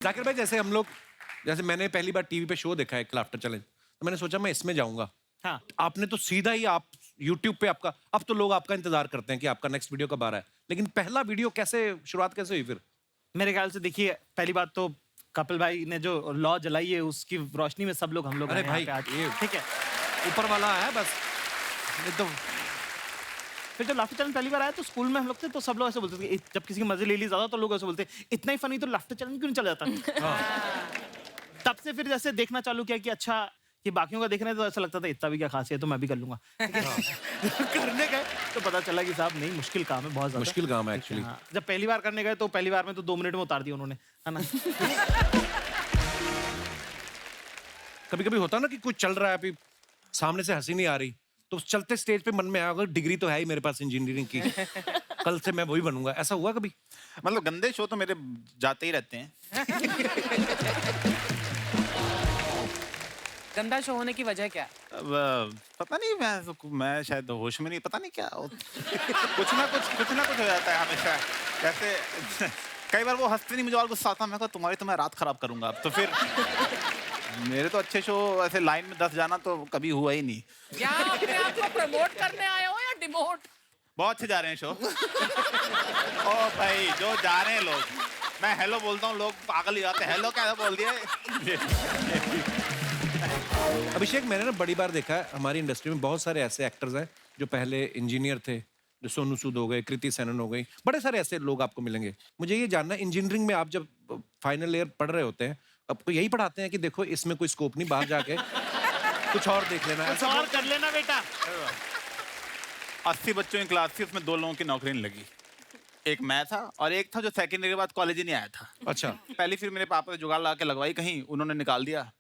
जाकिर भाई जैसे मैंने पहली बार टीवी पे शो देखा है लाफ्टर चैलेंज, तो मैंने सोचा मैं इसमें जाऊंगा। हाँ। आपने तो सीधा ही आप यूट्यूब पे आपका, अब तो लोग आपका इंतजार करते हैं कि आपका नेक्स्ट वीडियो कब आ रहा है, लेकिन पहला वीडियो शुरुआत कैसे हुई फिर? मेरे ख्याल से देखिए, पहली बात तो कपिल भाई ने जो लॉ जलाई है उसकी रोशनी में सब लोग हम लोग अरे हैं यहाँ भाई, पे आज। ये ठीक है। ऊपर वाला है बस, ये तो फिर जब लाफ्टर चैलेंज पहली बार आया तो स्कूल में हम लोग थे तो सब लोग ऐसे बोलते थे कि जब किसी की मजे ले ली ज्यादा तो लोग ऐसे बोलते इतना ही फनी तो लाफ्टर चैलेंज क्यों नहीं चल जाता। तब से फिर जैसे देखना चालू किया कि अच्छा कि बाकियों का देखने तो ऐसा लगता था इतना भी क्या खास है तो मैं भी कर लूंगा। करने गए तो पता चला कि साहब नहीं, मुश्किल काम है, बहुत ज्यादा मुश्किल काम है एक्चुअली। हाँ, जब पहली बार करने गए तो पहली बार में तो 2 मिनट में उतार दिया उन्होंने, है ना। कभी कभी होता ना कि कुछ चल रहा है, अभी सामने से हंसी नहीं आ रही, तो उस चलते स्टेज पे मन में आया डिग्री तो है ही मेरे पास इंजीनियरिंग की, कल से मैं वही बनूंगा, ऐसा हुआ कभी? मतलब गंदे शो तो मेरे जाते ही रहते हैं। गंदा शो होने की वजह क्या है? अब पता नहीं, मैं शायद होश में नहीं, पता नहीं क्या कुछ ना कुछ हो जाता है हमेशा। जैसे कई बार वो हंसते नहीं, मुझे और गुस्सा आता है, मैं कहता तुम्हारी तो मैं रात खराब करूंगा अब तो। फिर मेरे तो अच्छे शो ऐसे लाइन में 10 जाना तो कभी हुआ ही नहीं। क्या अपने आप को प्रमोट करने आए हो या डिमोट? बहुत अच्छे जा रहे हैं शो। ओ भाई, जो जा रहे हैं लोग, मैं हेलो बोलता हूँ, लोग पागल ही जाते हैं, हेलो क्या बोल दिया। अभिषेक, मैंने ना बड़ी बार देखा है हमारी इंडस्ट्री में बहुत सारे ऐसे एक्टर्स हैं जो पहले इंजीनियर थे, जो सोनू सूद हो गए, कृति सेनन हो गई, बड़े सारे ऐसे लोग आपको मिलेंगे। मुझे ये जानना है, इंजीनियरिंग में आप जब फाइनल ईयर पढ़ रहे होते हैं, आपको यही पढ़ाते हैं कि देखो इसमें कोई स्कोप नहीं, बाहर जाके कुछ और देख लेना, कुछ और कर लेना बेटा। 80 बच्चों की क्लास थी, उसमें 2 लोगों की नौकरी नहीं लगी। एक मैं था और एक था जो सेकेंड ईयर के बाद कॉलेज ही नहीं आया था। अच्छा। पहली फिर मेरे पापा ने जुगाड़ लगा के लगवाई कहीं, उन्होंने निकाल दिया।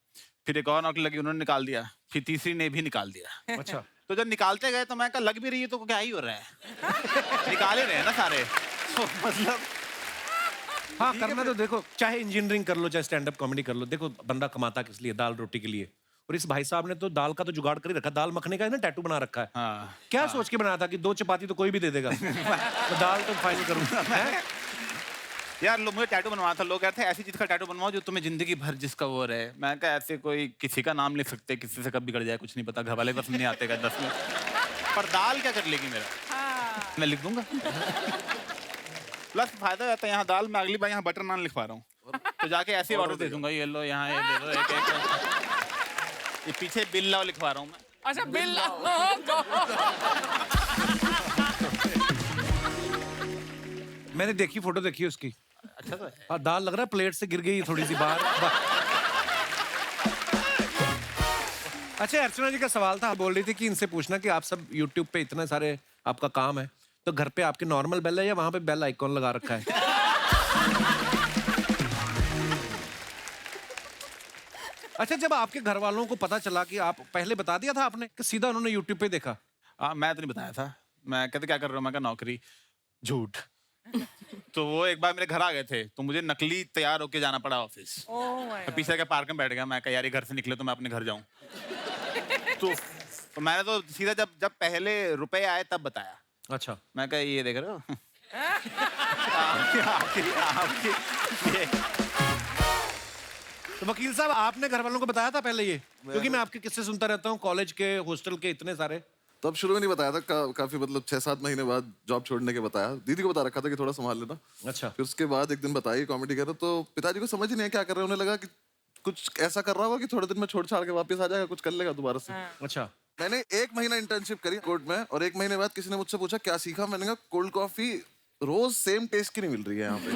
फिर एक और नौकरी लगी, उन्होंने निकाल दिया। फिर तीसरी ने भी निकाल दिया। अच्छा। तो जब निकालते गए तो मैं कहा लग भी रही है तो क्या ही हो रहा है। निकाल ही रहे हैं ना सारे। तो मतलब हाँ, करना तो देखो, चाहे इंजीनियरिंग कर लो चाहे स्टैंड अप कॉमेडी कर लो, देखो बंदा कमाता किस लिए? दाल रोटी के लिए। और इस भाई साहब ने तो दाल का तो जुगाड़ कर ही रखा, दाल मखने का है ना, टैटू बना रखा है। हाँ, क्या सोच के बनाया था कि 2 चपाती तो कोई भी दे देगा, तो दाल तो फाइनल करूंगा मैं। यार लोग मुझे टैटू बनवाना था, लोग कहते हैं ऐसी चीज का टैटू बनवाओ जो तुम्हें जिंदगी भर जिसका वो रहे। मैं कहा ऐसे कोई किसी का नाम लिख सकते, किसी से कब बिगड़ जाए कुछ नहीं पता, घर वाले बस नहीं आते 10 में। पर दाल क्या कर लेगी मेरा? मैं लिख दूंगा। प्लस फायदा रहता है, यहाँ दाल में अगली बार यहाँ बटर नान लिखवा रहा हूँ, तो जाके ऐसे ऑर्डर दे दूंगा, ये लो यहाँ ये दे दो एक। ये पीछे बिल लाओ लिखवा रहा हूँ मैं। अच्छा, बिल। मैंने देखी, फोटो देखी उसकी। अच्छा तो है। हाँ, दाल लग रहा है प्लेट से गिर गई थोड़ी सी बाहर। अच्छा, अर्चना जी का सवाल था, बोल रही थी कि इनसे पूछना कि आप सब यूट्यूब पे इतने सारे आपका काम है, तो घर पे आपके नॉर्मल बेल है या वहां पे बेल आइकॉन लगा रखा है? अच्छा, जब आपके घर वालों को पता चला कि आप, पहले बता दिया था आपने कि सीधा उन्होंने यूट्यूब पे देखा? मैं तो नहीं बताया था। मैं कहते क्या कर रहा हूँ, मैं कहा नौकरी। झूठ। तो वो एक बार मेरे घर आ गए थे, तो मुझे नकली तैयार होके जाना पड़ा ऑफिस। तो पीछे के पार्क में बैठ गया, मैं कहा यार ये घर से निकले तो मैं अपने घर जाऊं। तो मैंने तो सीधा जब पहले रुपए आए तब बताया। अच्छा। मैं कहा ये देख रहे हो। ये। तो वकील साहब, आपने घर वालों को बताया था पहले ये? क्योंकि मैं आपके किस्से सुनता रहता हूँ, कॉलेज के, हॉस्टल के, इतने सारे। तब शुरू में नहीं बताया था, काफी मतलब 6-7 महीने बाद जॉब छोड़ने के बताया। दीदी को बता रखा था कि थोड़ा संभाल लेना। अच्छा। फिर उसके बाद एक दिन बताई कॉमेडी कर रहा, तो पिताजी को समझ ही नहीं है क्या कर रहे हैं। उन्हें लगा कि कुछ ऐसा कर रहा होगा कि थोड़े दिन में छोड़ छाड़ के वापस आ जाएगा, कुछ कर लेगा दोबारा से। अच्छा। मैंने 1 महीना इंटर्नशिप करी कोर्ट में, और 1 महीने बाद किसी ने मुझसे पूछा क्या सीखा। मैंने कहा कोल्ड कॉफी रोज सेम टेस्ट की नहीं मिल रही है यहाँ पे।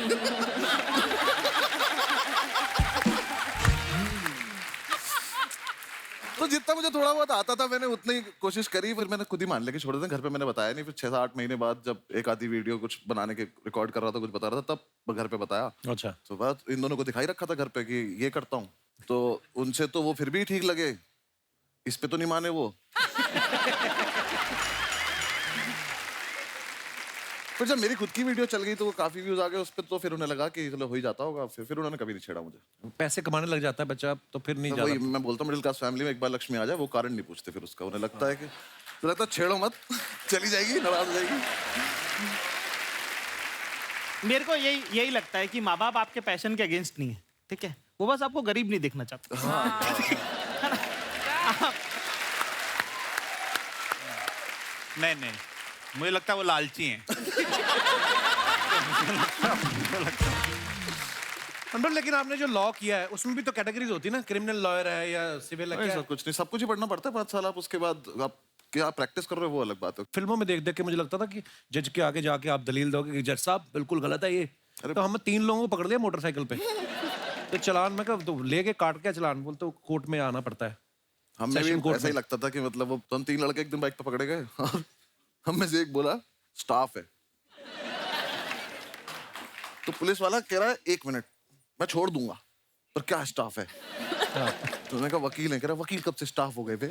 तो जितना मुझे थोड़ा बहुत आता था मैंने उतनी कोशिश करी, फिर मैंने खुद ही मान लिया कि छोड़ दें। घर पे मैंने बताया नहीं। फिर 6-8 महीने बाद जब एक आधी वीडियो कुछ बनाने के रिकॉर्ड कर रहा था, कुछ बता रहा था, तब घर पे बताया। अच्छा। तो बात इन दोनों को दिखाई रखा था घर पे कि ये करता हूँ, तो उनसे तो वो फिर भी ठीक लगे, इस पे तो नहीं माने वो। फिर जब मेरी खुद की वीडियो चल गई तो वो काफी व्यूज आ गए उस पर, तो फिर उन्हें लगा कि चलो हो ही जाता होगा। फिर उन्होंने कभी नहीं छेड़ा मुझे। पैसे कमाने लग जाता है बच्चा तो फिर नहीं तो जाता। वही मैं बोलता हूँ, मिडिल क्लास फैमिली में एक बार लक्ष्मी आ जाए वो कारण नहीं पूछते फिर उसका। उन्हें लगता है कि तो लगता है छेड़ो मत, चली जाएगी, नाराज हो जाएगी। मेरे को यही लगता है कि माँ बाप आपके पैशन के अगेंस्ट नहीं है। ठीक है, वो बस आपको गरीब नहीं देखना चाहता। नहीं नहीं, मुझे लगता है वो लालची हैं। अंडर, लेकिन आपने जो लॉ किया है उसमें भी तो कैटेगरीज होती है ना, क्रिमिनल लॉयर है या सिविल है, नहीं क्या सर, है? कुछ नहीं, सब कुछ ही पढ़ना पड़ता है 5 साल। आप उसके बाद आप क्या प्रैक्टिस कर रहे हो वो अलग बात है। फिल्मों में देख देख के मुझे लगता था कि जज के आगे जाके आप दलील दोगे कि जज साहब बिल्कुल गलत है ये। तो हमने 3 लोगों को पकड़ लिया मोटरसाइकिल पे, तो चलान में कब तो लेके काट के चलान बोल तो कोर्ट में आना पड़ता है। हमें Session भी court ऐसा ही में। लगता था कि मतलब वो तो हम 3 लड़के एक दिन बाइक पे पकड़े गए और हम में से एक बोला स्टाफ है, तो पुलिस वाला कह रहा है 1 मिनट मैं छोड़ दूंगा, पर क्या स्टाफ है? तो मैंने कहा वकील है। कह रहा वकील कब से स्टाफ हो गए थे?